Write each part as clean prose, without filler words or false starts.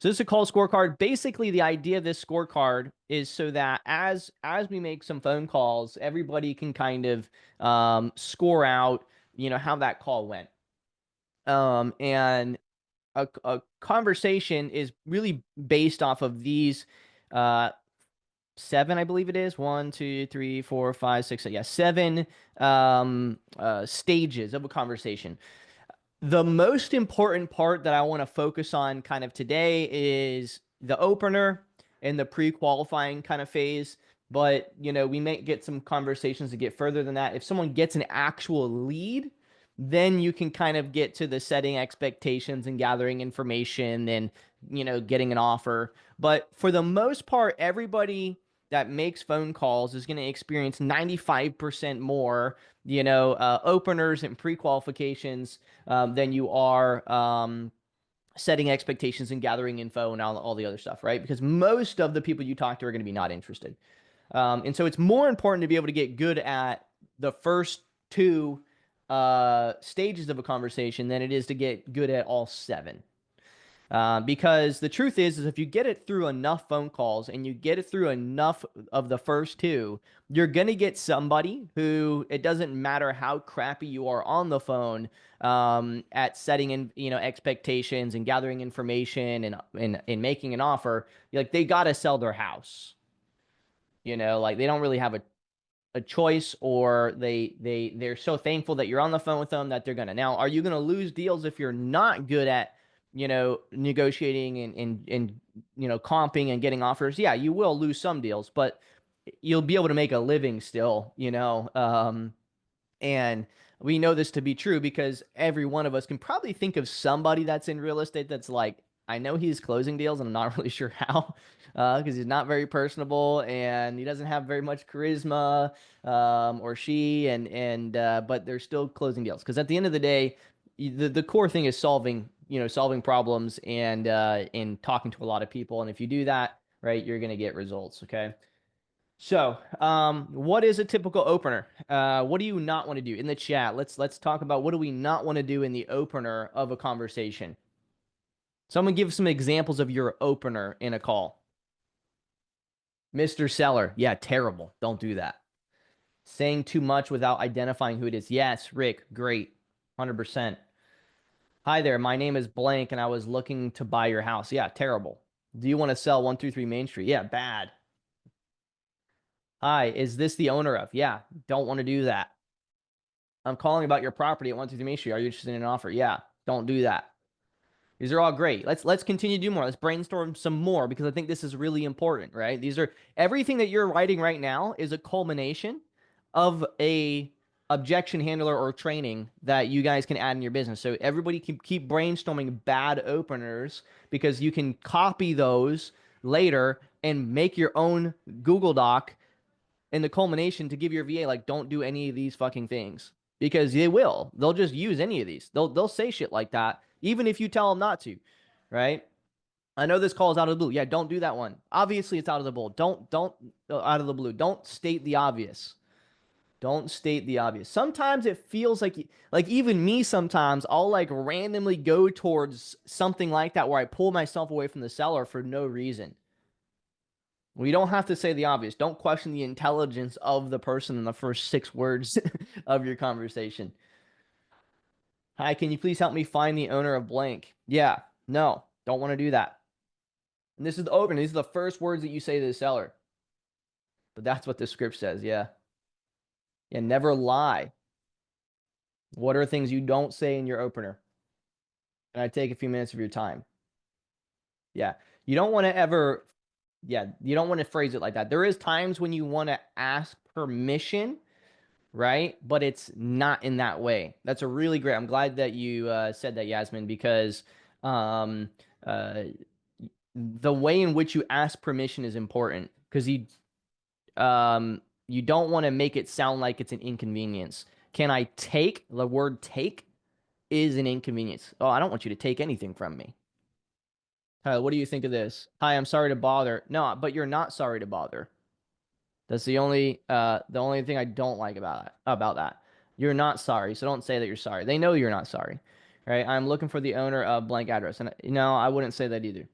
So this is a call scorecard. Basically, the idea of this scorecard is so that as we make some phone calls, everybody can kind of score out, how that call went. And a conversation is really based off of these uh, seven, I believe it is. One, two, three, four, five, six, yeah, seven stages of a conversation. The most important part that I want to focus on kind of today is the opener and the pre-qualifying kind of phase. But, we may get some conversations to get further than that. If someone gets an actual lead, then you can kind of get to the setting expectations and gathering information and, getting an offer. But for the most part, everybody that makes phone calls is going to experience 95% more, openers and pre-qualifications than you are setting expectations and gathering info and all the other stuff, right? Because most of the people you talk to are going to be not interested. And so it's more important to be able to get good at the first two stages of a conversation than it is to get good at all seven. Because the truth is if you get it through enough phone calls and you get it through enough of the first two, you're going to get somebody who, it doesn't matter how crappy you are on the phone at setting in, expectations and gathering information and making an offer, like they got to sell their house. Like they don't really have a choice, or they're so thankful that you're on the phone with them that they're gonna. Now, are you gonna lose deals if you're not good at, negotiating and comping and getting offers? Yeah, you will lose some deals, but you'll be able to make a living still, and we know this to be true because every one of us can probably think of somebody that's in real estate that's like, I know he's closing deals and I'm not really sure how, because he's not very personable and he doesn't have very much charisma, or she, but they're still closing deals. Because at the end of the day, the core thing is solving problems and talking to a lot of people. And if you do that, right, you're going to get results. Okay. So, what is a typical opener? What do you not want to do in the chat? Let's talk about what do we not want to do in the opener of a conversation. Someone give some examples of your opener in a call. Mr. Seller, yeah, terrible. Don't do that. Saying too much without identifying who it is. Yes, Rick, great. 100%. Hi there, my name is blank and I was looking to buy your house. Yeah, terrible. Do you want to sell 123 Main Street? Yeah, bad. Hi, is this the owner of? Yeah, don't want to do that. I'm calling about your property at 123 Main Street. Are you interested in an offer? Yeah, don't do that. These are all great. Let's continue to do more. Let's brainstorm some more because I think this is really important, right? These are everything that you're writing right now is a culmination of a objection handler or training that you guys can add in your business. So everybody keep brainstorming bad openers because you can copy those later and make your own Google Doc in the culmination to give your VA like, don't do any of these fucking things because they will. They'll just use any of these. They'll say shit like that even if you tell them not to, right? I know this call is out of the blue. Yeah, don't do that one. Obviously, it's out of the blue. Don't out of the blue. Don't state the obvious. Don't state the obvious. Sometimes it feels like even me sometimes I'll like randomly go towards something like that where I pull myself away from the seller for no reason. We don't have to say the obvious. Don't question the intelligence of the person in the first six words of your conversation. Hi, can you please help me find the owner of blank? Yeah, no, don't want to do that. And this is the opening. These are the first words that you say to the seller. But that's what the script says. Yeah. Yeah, never lie. What are things you don't say in your opener? And I take a few minutes of your time. Yeah. You don't want to ever, yeah, you don't want to phrase it like that. There is times when you want to ask permission, right? But it's not in that way. That's a really great. I'm glad that you said that, Yasmin, because um, uh, the way in which you ask permission is important because you don't want to make it sound like it's an inconvenience. Can I take the word take is an inconvenience. Oh, I don't want you to take anything from me. What do you think of this? Hi, I'm sorry to bother. No, but you're not sorry to bother. That's the only thing I don't like about that. You're not sorry, so don't say that you're sorry. They know you're not sorry, right? I'm looking for the owner of blank address, and no, I wouldn't say that either.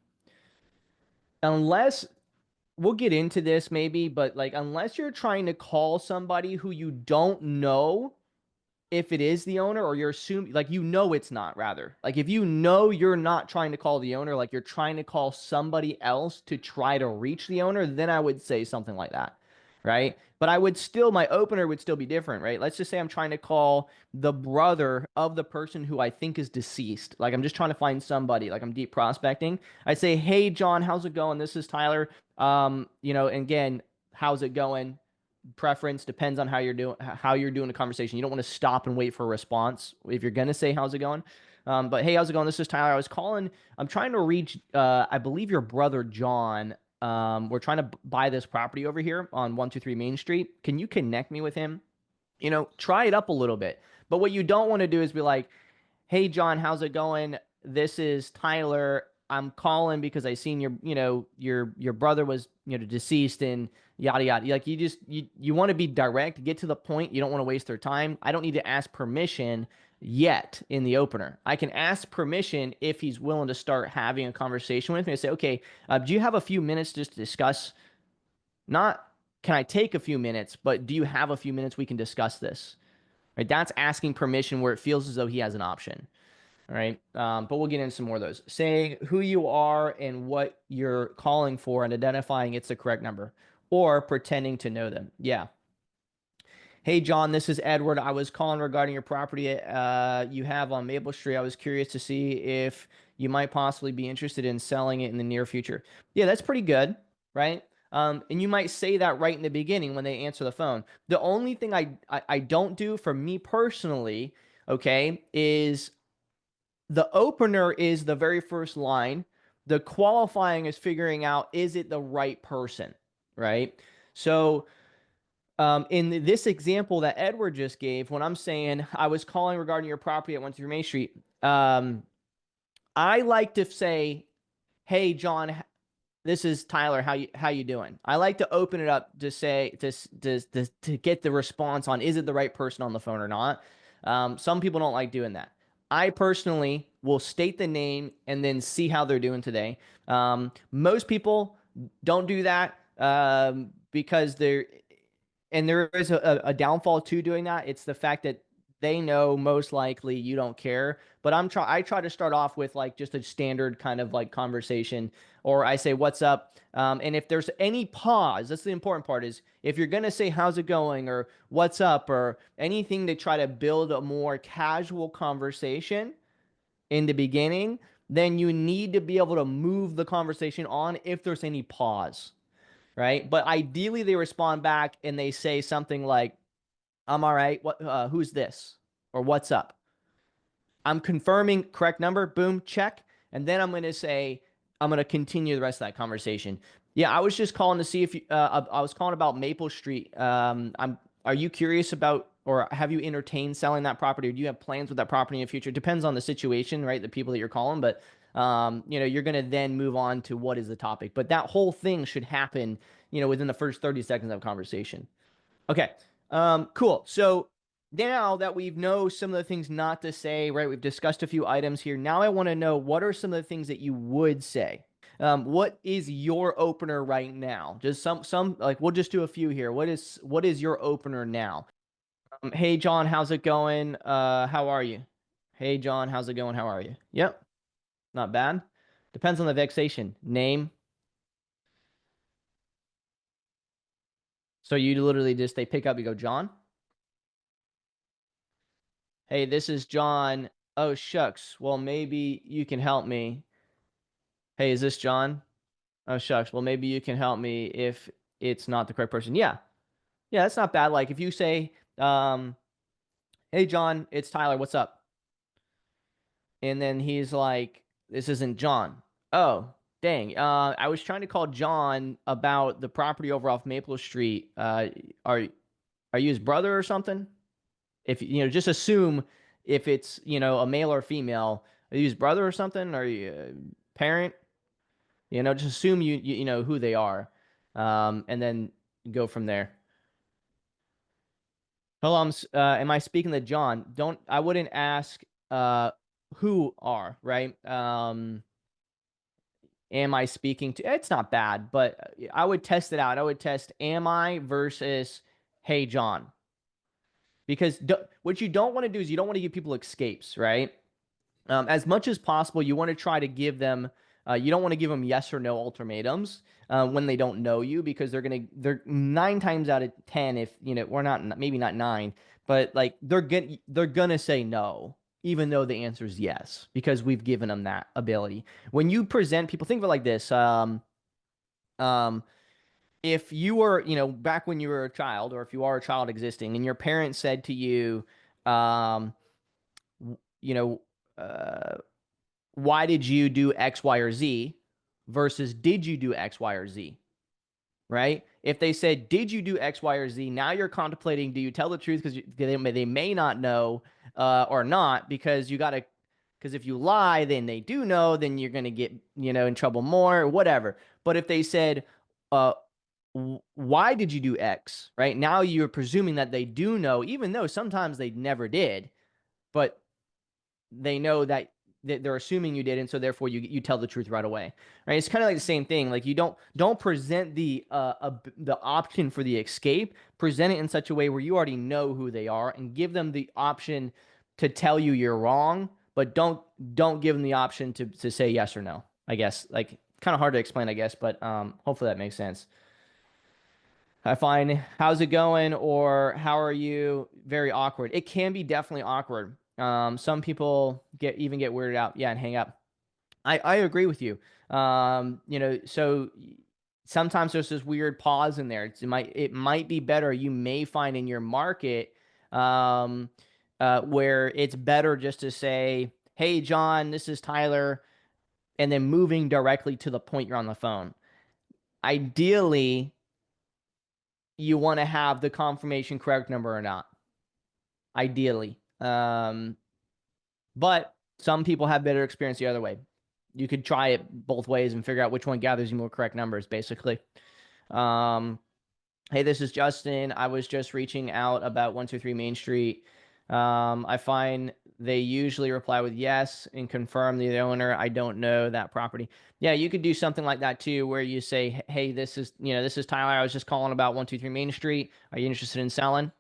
unless we'll get into this maybe, but like unless you're trying to call somebody who you don't know if it is the owner, or you're assuming like it's not, rather, like if you're not trying to call the owner, like you're trying to call somebody else to try to reach the owner, then I would say something like that, right? But I would still, my opener would still be different, right? Let's just say I'm trying to call the brother of the person who I think is deceased, like I'm just trying to find somebody, like I'm deep prospecting. I say, hey John, how's it going? This is Tyler. And again, how's it going? Preference depends on how you're doing the conversation. You don't want to stop and wait for a response if you're gonna say how's it going. But hey, how's it going? This is Tyler. I was calling. I'm trying to reach. I believe your brother John. We're trying to buy this property over here on 123 Main Street. Can you connect me with him? Try it up a little bit. But what you don't want to do is be like, hey John, how's it going? This is Tyler. I'm calling because I seen your brother was deceased and yada yada. Like you want to be direct, get to the point. You don't want to waste their time. I don't need to ask permission yet in the opener. I can ask permission if he's willing to start having a conversation with me. I say, okay, do you have a few minutes just to discuss? Not can I take a few minutes, but do you have a few minutes we can discuss this? Right? That's asking permission where it feels as though he has an option. All right. But we'll get into some more of those. Saying who you are and what you're calling for and identifying it's the correct number, or pretending to know them. Yeah. Hey, John, this is Edward. I was calling regarding your property you have on Maple Street. I was curious to see if you might possibly be interested in selling it in the near future. Yeah, that's pretty good, right? And you might say that right in the beginning when they answer the phone. The only thing I don't do for me personally, okay, is the opener is the very first line. The qualifying is figuring out, is it the right person, right? So in this example that Edward just gave, when I'm saying I was calling regarding your property at 123 Main Street, I like to say, hey, John, this is Tyler. How you doing? I like to open it up to say to get the response on, is it the right person on the phone or not. Some people don't like doing that. I personally will state the name and then see how they're doing today. Most people don't do that because there is a downfall to doing that. It's the fact that they know most likely you don't care. But I try to start off with like just a standard kind of like conversation, or I say what's up. And if there's any pause, that's the important part, is if you're gonna say how's it going or what's up or anything to try to build a more casual conversation in the beginning, then you need to be able to move the conversation on if there's any pause, right? But ideally, they respond back and they say something like, "I'm all right. Who's this? Or what's up?" I'm confirming correct number. Boom, check. And then I'm going to say, I'm going to continue the rest of that conversation. Yeah, I was just calling to see if you, I was calling about Maple Street. Are you curious about, or have you entertained selling that property, or do you have plans with that property in the future? It depends on the situation, right? The people that you're calling, but you're going to then move on to what is the topic. But that whole thing should happen, within the first 30 seconds of conversation. Okay. Cool. So now that we know some of the things not to say, right? We've discussed a few items here. Now I want to know, what are some of the things that you would say? What is your opener right now? Just some like we'll just do a few here. What is your opener now? Hey John, how's it going? How are you? Hey John, how's it going? How are you? Yep, not bad. Depends on the vexation. Name. So you literally just they pick up, you go, John. Hey, this is John. Oh, shucks. Well, maybe you can help me. Hey, is this John? Oh, shucks. Well, maybe you can help me if it's not the correct person. Yeah. Yeah, that's not bad. Like if you say, hey, John, it's Tyler. What's up? And then he's like, this isn't John. Oh, dang. I was trying to call John about the property over off Maple Street. Are are you his brother or something? If just assume if it's a male or female, are you his brother or something? Are you a parent? Just assume you know who they are, and then go from there. Hello, am I speaking to John? Don't I wouldn't ask uh who are, right? am I speaking to, it's not bad, but I would test it out. I would test, am I versus, hey, John. Because what you don't want to do is you don't want to give people escapes, right? As much as possible, you want to try to give them, you don't want to give them yes or no ultimatums when they don't know you, because they're 9 times out of 10, if, we're not, maybe not nine, but like they're gonna say no, even though the answer is yes, because we've given them that ability. When you present people, think of it like this. Um, if you were, back when you were a child, or if you are a child existing, and your parents said to you, um, you know, uh, why did you do X, Y, or Z versus did you do X, Y, or Z, right? If they said, did you do X, Y, or Z? Now you're contemplating, do you tell the truth because they may not know or not, because you got to, because if you lie, then they do know, then you're going to get, in trouble more or whatever. But if they said, uh, why did you do X, right? Now you're presuming that they do know, even though sometimes they never did, but they know that they're assuming you did, and so therefore you tell the truth right away, right? It's kind of like the same thing. Like, you don't present the option for the escape. Present it in such a way where you already know who they are, and give them the option to tell you you're wrong, but don't give them the option to say yes or no. I guess, like, kind of hard to explain, I guess, but hopefully that makes sense. I find how's it going or how are you very awkward. It can be definitely awkward. Some people get weirded out, yeah, and hang up. I agree with you. So sometimes there's this weird pause in there. It might be better. You may find in your market where it's better just to say, "Hey, John, this is Tyler," and then moving directly to the point you're on the phone. Ideally, you want to have the confirmation correct number or not. Ideally. But some people have better experience the other way. You could try it both ways and figure out which one gathers you more correct numbers, basically. Um, Hey, this is Justin. I was just reaching out about 123 Main Street. I find they usually reply with yes and confirm the owner. I don't know that property. Yeah, you could do something like that too, where you say, "Hey, this is Tyler. I was just calling about 123 Main Street. Are you interested in selling?"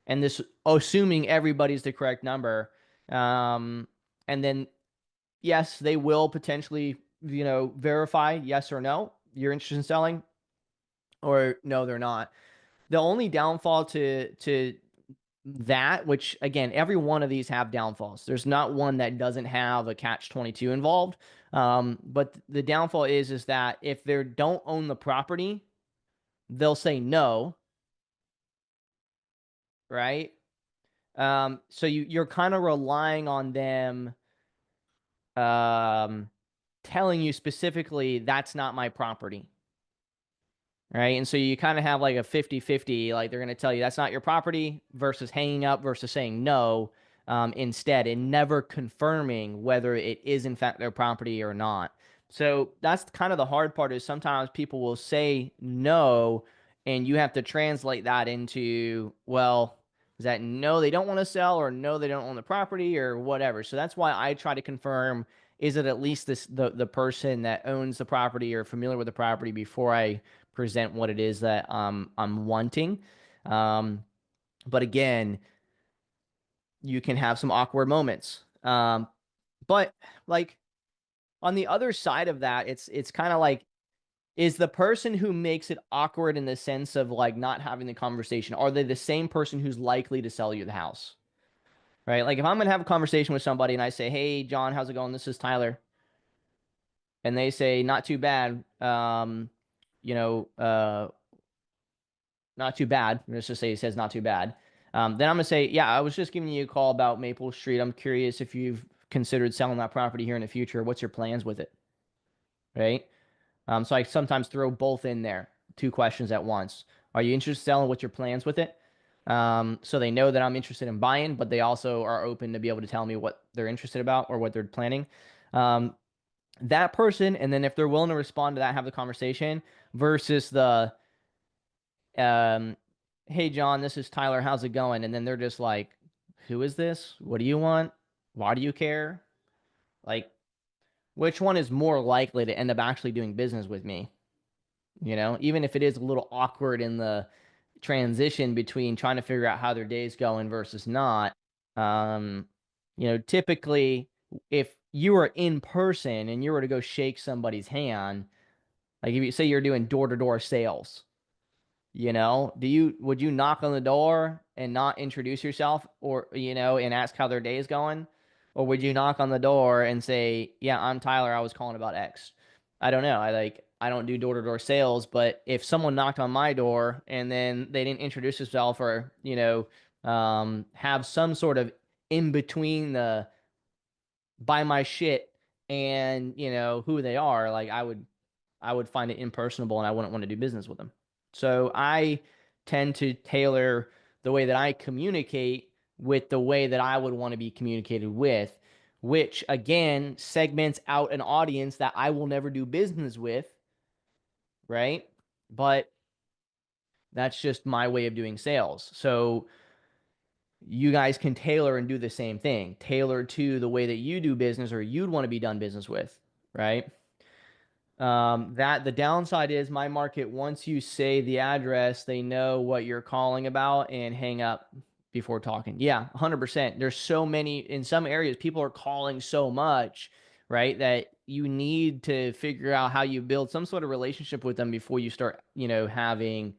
And this, assuming everybody's the correct number. And then yes, they will potentially, verify yes or no you're interested in selling, or no, they're not. The only downfall to that, which again, every one of these have downfalls. There's not one that doesn't have a catch 22 involved. But the downfall is that if they don't own the property, they'll say no, right? So you're kind of relying on them um, telling you specifically that's not my property. Right. And so you kind of have like a 50-50, like they're going to tell you that's not your property versus hanging up versus saying no instead, and never confirming whether it is in fact their property or not. So that's kind of the hard part, is sometimes people will say no, and you have to translate that into, well, is that no, they don't want to sell, or no, they don't own the property, or whatever. So that's why I try to confirm, is it at least the person that owns the property or familiar with the property, before I present what it is that I'm wanting. Um, but again, you can have some awkward moments. But like, on the other side of that, it's kind of like, is the person who makes it awkward in the sense of like not having the conversation, are they the same person who's likely to sell you the house? Right? Like, if I'm gonna have a conversation with somebody and I say, "Hey, John, how's it going? This is Tyler," and they say, "Not too bad." You know, uh, Not too bad. Let's just say he says not too bad. Then I'm gonna say, yeah, I was just giving you a call about Maple Street. I'm curious if you've considered selling that property here in the future. What's your plans with it? Right. So I sometimes throw both in there, two questions at once. Are you interested in selling? What's your plans with it? So they know that I'm interested in buying, but they also are open to be able to tell me what they're interested about or what they're planning. Um, that person, and then if they're willing to respond to that, have the conversation, versus the um, "Hey John, this is Tyler. How's it going?" And then they're just like, "Who is this? What do you want? Why do you care?" Like, which one is more likely to end up actually doing business with me? You know, even if it is a little awkward in the transition between trying to figure out how their day's going versus not. Um, typically if you were in person and you were to go shake somebody's hand, like if you say you're doing door-to-door sales, would you knock on the door and not introduce yourself, or and ask how their day is going? Or would you knock on the door and say, yeah, I'm Tyler, I was calling about X? I don't know. I don't do door-to-door sales, but if someone knocked on my door and then they didn't introduce themselves, or have some sort of in between the buy my shit and who they are, like I would find it impersonable and I wouldn't want to do business with them. So I tend to tailor the way that I communicate with the way that I would want to be communicated with, which again segments out an audience that I will never do business with, right? But that's just my way of doing sales. So you guys can tailor and do the same thing, tailor to the way that you do business or you'd want to be done business with, right? That the downside is my market, once you say the address, they know what you're calling about and hang up before talking. Yeah, 100%. There's so many, in some areas, people are calling so much, right? That you need to figure out how you build some sort of relationship with them before you start, having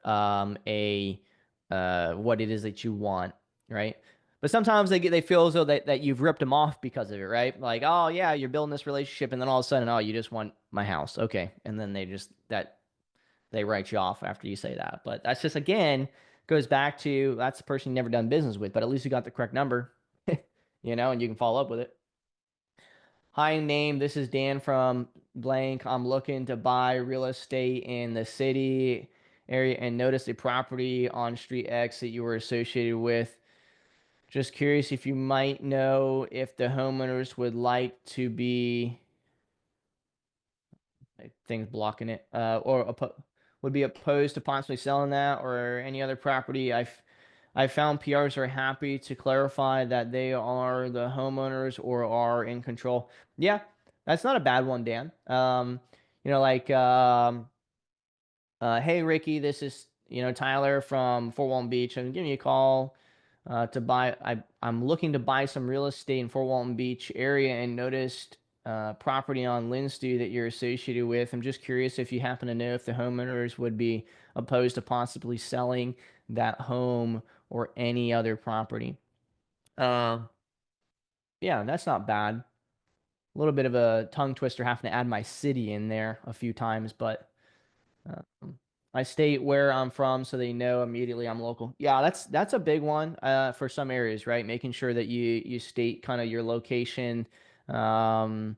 a what it is that you want, right? But sometimes they feel as though that you've ripped them off because of it, right? Like, oh yeah, you're building this relationship, and then all of a sudden, oh, you just want my house, okay? And then they write you off after you say that. But that's just, again, goes back to that's the person you never done business with, but at least you got the correct number, and you can follow up with it. Hi, name. This is Dan from blank. I'm looking to buy real estate in the city area and noticed a property on Street X that you were associated with. Just curious if you might know if the homeowners would like to be, things blocking it, or would be opposed to possibly selling that or any other property. I found PRs are happy to clarify that they are the homeowners or are in control. Yeah, that's not a bad one, Dan. Like, hey Ricky, this is Tyler from Fort Walton Beach. I'm giving you a call to buy. I'm looking to buy some real estate in Fort Walton Beach area and noticed property on Linstew that you're associated with. I'm just curious if you happen to know if the homeowners would be opposed to possibly selling that home or any other property. Uh, yeah, that's not bad. A little bit of a tongue twister having to add my city in there a few times, but I state where I'm from so they know immediately I'm local. Yeah, that's a big one for some areas, right? Making sure that you state kind of your location, um,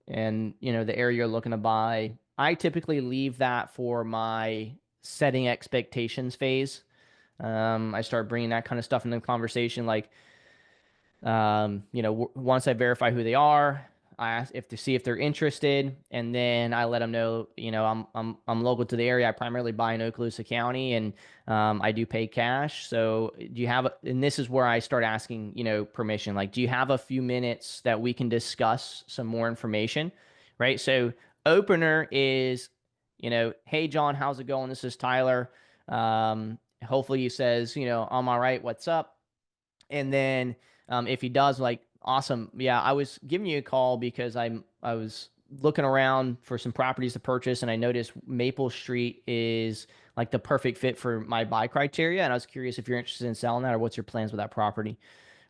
and the area you're looking to buy. I typically leave that for my setting expectations phase. I start bringing that kind of stuff into the conversation, like once I verify who they are, I ask if to see if they're interested, and then I let them know, I'm local to the area. I primarily buy in Okaloosa County, and I do pay cash. So do you have? And this is where I start asking, permission. Like, do you have a few minutes that we can discuss some more information, right? So opener is, hey John, how's it going? This is Tyler. Hopefully he says, I'm all right. What's up? And then if he does, like, awesome. Yeah, I was giving you a call because I was looking around for some properties to purchase, and I noticed Maple Street is like the perfect fit for my buy criteria. And I was curious if you're interested in selling that, or what's your plans with that property,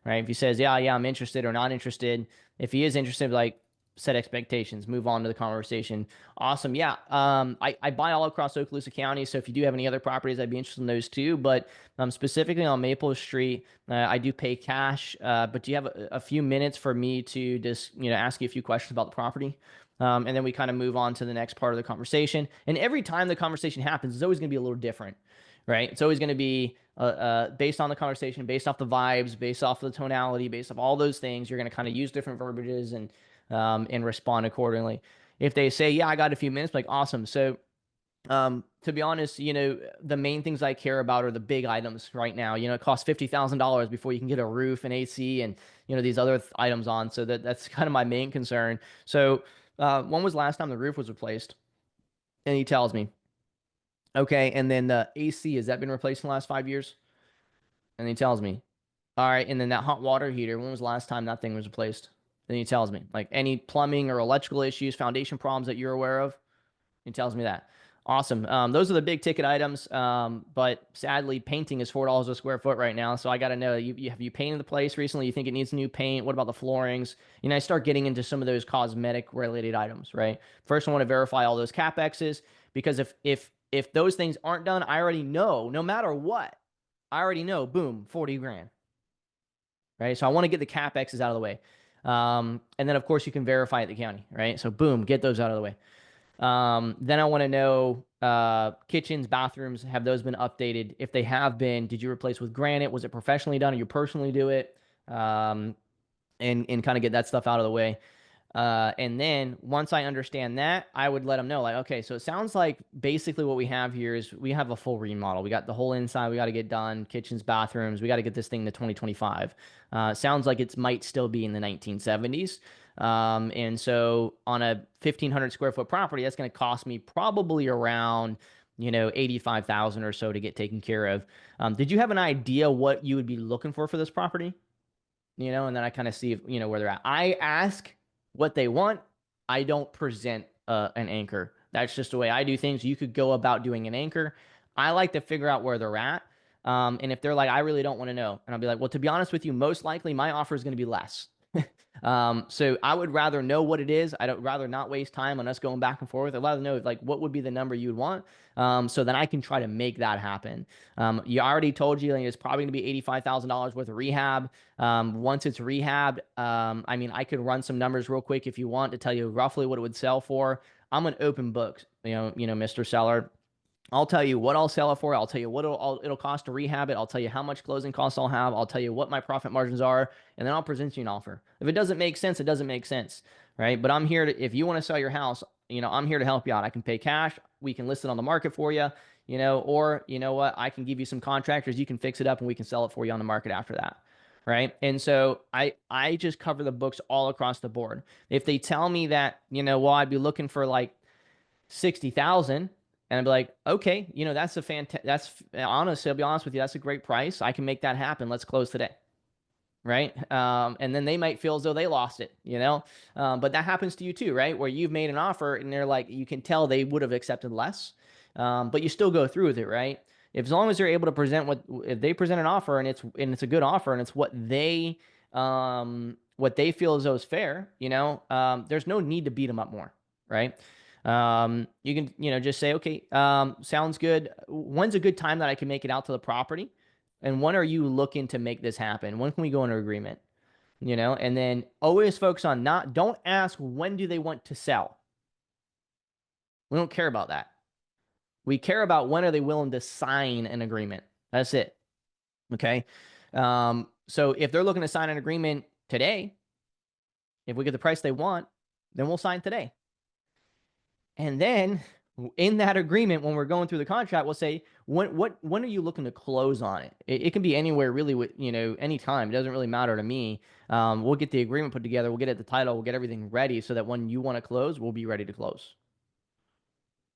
right? If he says, yeah, I'm interested or not interested. If he is interested, like, set expectations, move on to the conversation. Awesome. Yeah. I buy all across Okaloosa County. So if you do have any other properties, I'd be interested in those too. But specifically on Maple Street, I do pay cash. But do you have a few minutes for me to just, ask you a few questions about the property? And then we kind of move on to the next part of the conversation. And every time the conversation happens, it's always going to be a little different, right? It's always going to be based on the conversation, based off the vibes, based off the tonality, based off all those things. You're going to kind of use different verbiages and respond accordingly. If they say, yeah, I got a few minutes, like, awesome. So To be honest, the main things I care about are the big items right now. It costs $50,000 before you can get a roof and AC and these other items on. So that's kind of my main concern. So, when was the last time the roof was replaced? And he tells me, okay. And then the AC, has that been replaced in the last 5 years? And he tells me, all right. And then that hot water heater, when was the last time that thing was replaced? Then he tells me, like, any plumbing or electrical issues, foundation problems that you're aware of? He tells me that. Awesome. Those are the big ticket items. But sadly, painting is $4 a square foot right now. So I got to know, have you painted the place recently? You think it needs new paint? What about the floorings? I start getting into some of those cosmetic related items, right? First, I want to verify all those CapExes, because if those things aren't done, I already know, no matter what, I already know, boom, 40 grand, right? So I want to get the CapExes out of the way. And then of course you can verify at the county, right? So boom, get those out of the way. Then I want to know, kitchens, bathrooms, have those been updated? If they have been, did you replace with granite? Was it professionally done, or you personally do it? And kind of get that stuff out of the way. And then once I understand that, I would let them know, like, okay, so it sounds like basically what we have here is we have a full remodel. We got the whole inside, we got to get done, kitchens, bathrooms, we got to get this thing to 2025. Sounds like it might still be in the 1970s. And so on a 1,500 square foot property, that's going to cost me probably around 85,000 or so to get taken care of. Did you have an idea what you would be looking for this property? And then I kind of see if, where they're at. I ask what they want. I don't present an anchor. That's just the way I do things. You could go about doing an anchor. I like to figure out where they're at. And if they're like, I really don't want to know. And I'll be like, well, to be honest with you, most likely my offer is going to be less. So I would rather know what it is. I'd rather not waste time on us going back and forth. I'd rather know, like, what would be the number you would want, so then I can try to make that happen. You already told you, like, it's probably going to be $85,000 worth of rehab. Once it's rehabbed, I mean, I could run some numbers real quick if you want to tell you roughly what it would sell for. I'm an open book, Mr. Seller. I'll tell you what I'll sell it for. I'll tell you what it'll cost to rehab it. I'll tell you how much closing costs I'll have. I'll tell you what my profit margins are, and then I'll present you an offer. If it doesn't make sense, it doesn't make sense, right? But I'm here to, if you want to sell your house, I'm here to help you out. I can pay cash. We can list it on the market for you, or you know what? I can give you some contractors. You can fix it up, and we can sell it for you on the market after that. Right. And so I just cover the books all across the board. If they tell me that, well, I'd be looking for like 60,000, and I'd be like, okay, that's honestly, I'll be honest with you, that's a great price. I can make that happen. Let's close today. Right. And then they might feel as though they lost it, but that happens to you too, right? Where you've made an offer and they're like, you can tell they would have accepted less, but you still go through with it, right? If, as long as they're able to if they present an offer and it's a good offer and it's what they feel as though is fair, there's no need to beat them up more, right? You can, just say, okay, sounds good. When's a good time that I can make it out to the property? And when are you looking to make this happen? When can we go into agreement? And then always focus on don't ask when do they want to sell. We don't care about that. We care about when are they willing to sign an agreement. That's it. Okay. So if they're looking to sign an agreement today, if we get the price they want, then we'll sign today. And then in that agreement, when we're going through the contract, we'll say, when are you looking to close on it? It can be anywhere, really, with, any time. It doesn't really matter to me. We'll get the agreement put together. We'll get it the title. We'll get everything ready so that when you want to close, we'll be ready to close.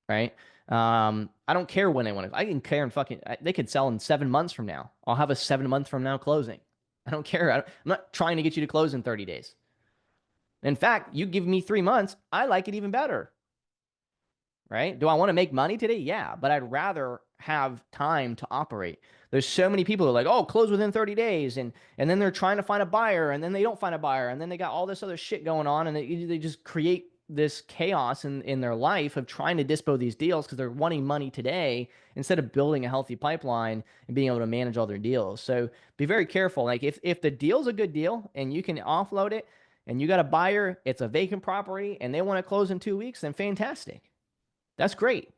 Right. I don't care when they want to. I can care and they could sell in 7 months from now. I'll have a 7 month from now closing. I don't care. I'm not trying to get you to close in 30 days. In fact, you give me 3 months. I like it even better. Right? Do I want to make money today? Yeah, but I'd rather have time to operate. There's so many people who are like, oh, close within 30 days. And then they're trying to find a buyer, and then they don't find a buyer. And then they got all this other shit going on, and they just create this chaos in their life of trying to dispo these deals because they're wanting money today instead of building a healthy pipeline and being able to manage all their deals. So be very careful. Like if the deal's a good deal and you can offload it and you got a buyer, it's a vacant property, and they want to close in 2 weeks, then fantastic. That's great.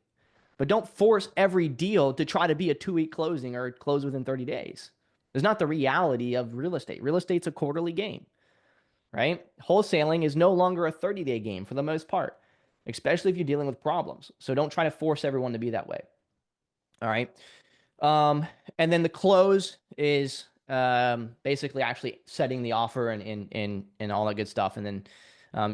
But don't force every deal to try to be a 2-week closing or close within 30 days. It's not the reality of real estate. Real estate's a quarterly game, right? Wholesaling is no longer a 30-day game for the most part. especially if you're dealing with problems. So don't try to force everyone to be that way. All right. And then the close is basically actually setting the offer and all that good stuff, and then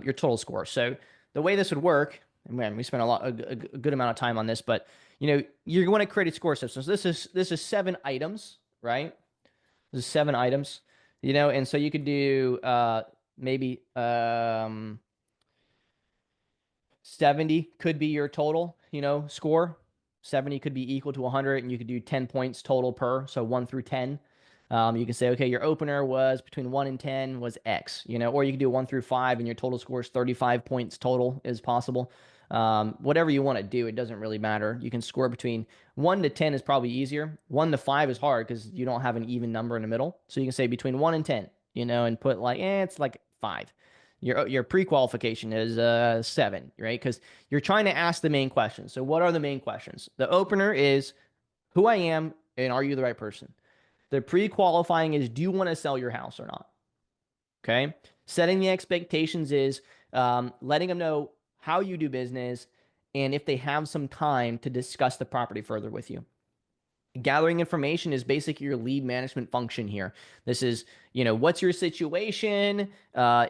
your total score. So the way this would work, and man, we spent a good amount of time on this, but you're going to create a score system. So this is 7 items, right? This is 7 items, and so you could do maybe 70 could be your total, score. 70 could be equal to 100, and you could do 10 points total per, so 1 through 10. You can say, okay, your opener was between 1 and 10 was X, or you could do 1 through 5, and your total score is 35 points total is possible. Whatever you want to do, it doesn't really matter. You can score between 1 to 10 is probably easier. 1 to 5 is hard because you don't have an even number in the middle. So you can say between 1 and 10, and put like, it's like 5. Your pre-qualification is 7, right? Because you're trying to ask the main questions. So what are the main questions? The opener is who I am and are you the right person? The pre-qualifying is do you want to sell your house or not? Okay. Setting the expectations is letting them know how you do business and if they have some time to discuss the property further with you. Gathering information is basically your lead management function here. This is, what's your situation?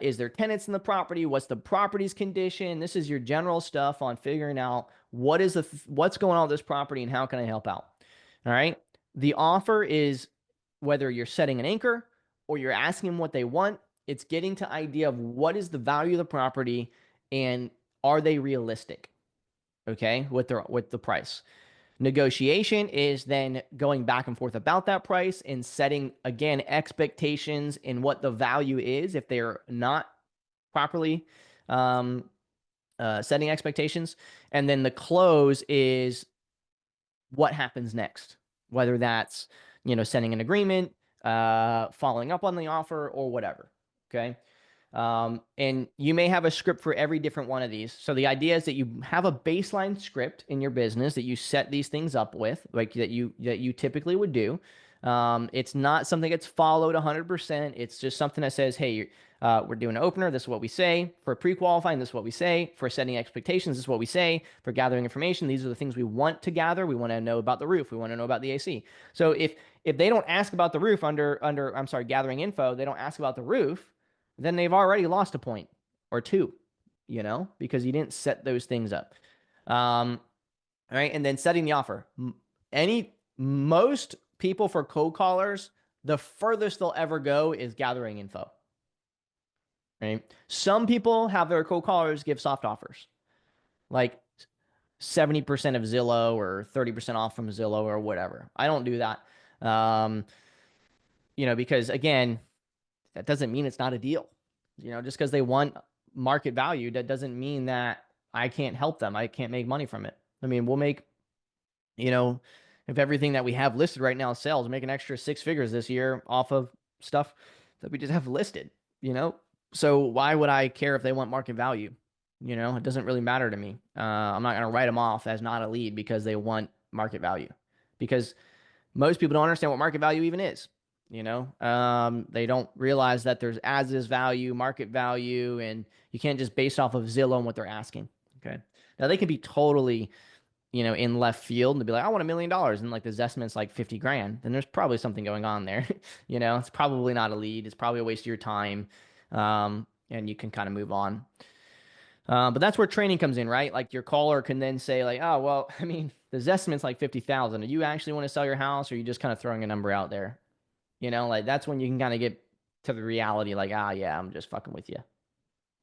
Is there tenants in the property? What's the property's condition? This is your general stuff on figuring out what's going on with this property and how can I help out? All right. The offer is whether you're setting an anchor or you're asking them what they want. It's getting to idea of what is the value of the property and are they realistic? Okay, with the price. Negotiation is then going back and forth about that price and setting, again, expectations in what the value is if they're not properly setting expectations. And then the close is what happens next, whether that's, sending an agreement, following up on the offer, or whatever. Okay. And you may have a script for every different one of these. So the idea is that you have a baseline script in your business that you set these things up with, like that you typically would do. It's not something that's followed 100%. It's just something that says, hey, we're doing an opener. This is what we say. For pre-qualifying, this is what we say. For setting expectations, this is what we say. For gathering information, these are the things we want to gather. We want to know about the roof. We want to know about the AC. So if they don't ask about the roof under gathering info, they don't ask about the roof, then they've already lost a point or two, because you didn't set those things up. All right. And then setting the offer. Most people for cold callers, the furthest they'll ever go is gathering info. Right. Some people have their cold callers give soft offers, like 70% of Zillow or 30% off from Zillow or whatever. I don't do that. Because again, that doesn't mean it's not a deal. Just because they want market value, that doesn't mean that I can't help them. I can't make money from it. I mean, we'll make, if everything that we have listed right now sells, make an extra 6 figures this year off of stuff that we just have listed, So why would I care if they want market value? It doesn't really matter to me. I'm not going to write them off as not a lead because they want market value, because most people don't understand what market value even is. They don't realize that there's as is value, market value, and you can't just base off of Zillow and what they're asking. Okay. Now they can be totally, in left field and be like, I want $1 million. And like the Zestment's like 50 grand. Then there's probably something going on there. It's probably not a lead. It's probably a waste of your time. And you can kind of move on. But that's where training comes in, right? Like your caller can then say like, oh, well, I mean, the Zestment's like 50,000. Do you actually want to sell your house, or are you just kind of throwing a number out there? Like that's when you can kind of get to the reality, like, yeah, I'm just fucking with you.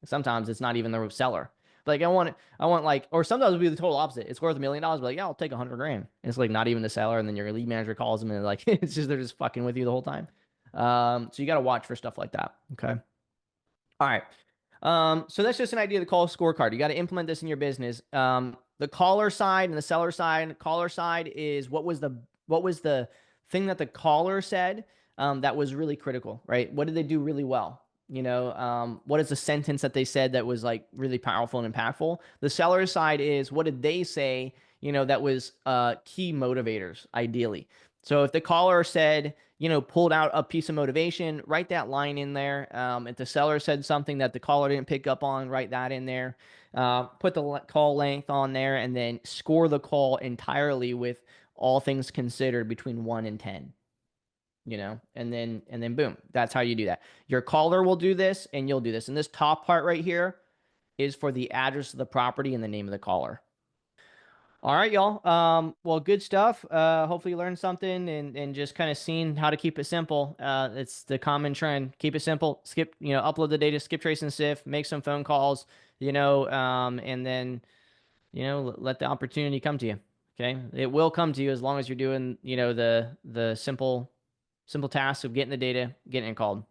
Sometimes it's not even the seller. Like I want like, or sometimes it'll be the total opposite. It's worth $1 million, but like, yeah, I'll take 100 grand. And it's like not even the seller, and then your lead manager calls them and like, they're just fucking with you the whole time. So you got to watch for stuff like that. Okay. All right. So that's just an idea of the call scorecard. You got to implement this in your business. The caller side and the seller side. The caller side is what was the thing that the caller said that was really critical, right? What did they do really well? What is the sentence that they said that was like really powerful and impactful? The seller side is what did they say, that was key motivators, ideally. So if the caller said, pulled out a piece of motivation, write that line in there. If the seller said something that the caller didn't pick up on, write that in there. Put the call length on there, and then score the call entirely with all things considered between 1 and 10. And then boom, that's how you do that. Your caller will do this, and you'll do this. And this top part right here is for the address of the property and the name of the caller. All right, y'all. Well, good stuff. Hopefully you learned something and just kind of seen how to keep it simple. It's the common trend. Keep it simple. Upload the data, skip trace and sift, make some phone calls, and then, let the opportunity come to you. Okay. It will come to you as long as you're doing, the simple tasks of getting the data, getting it called.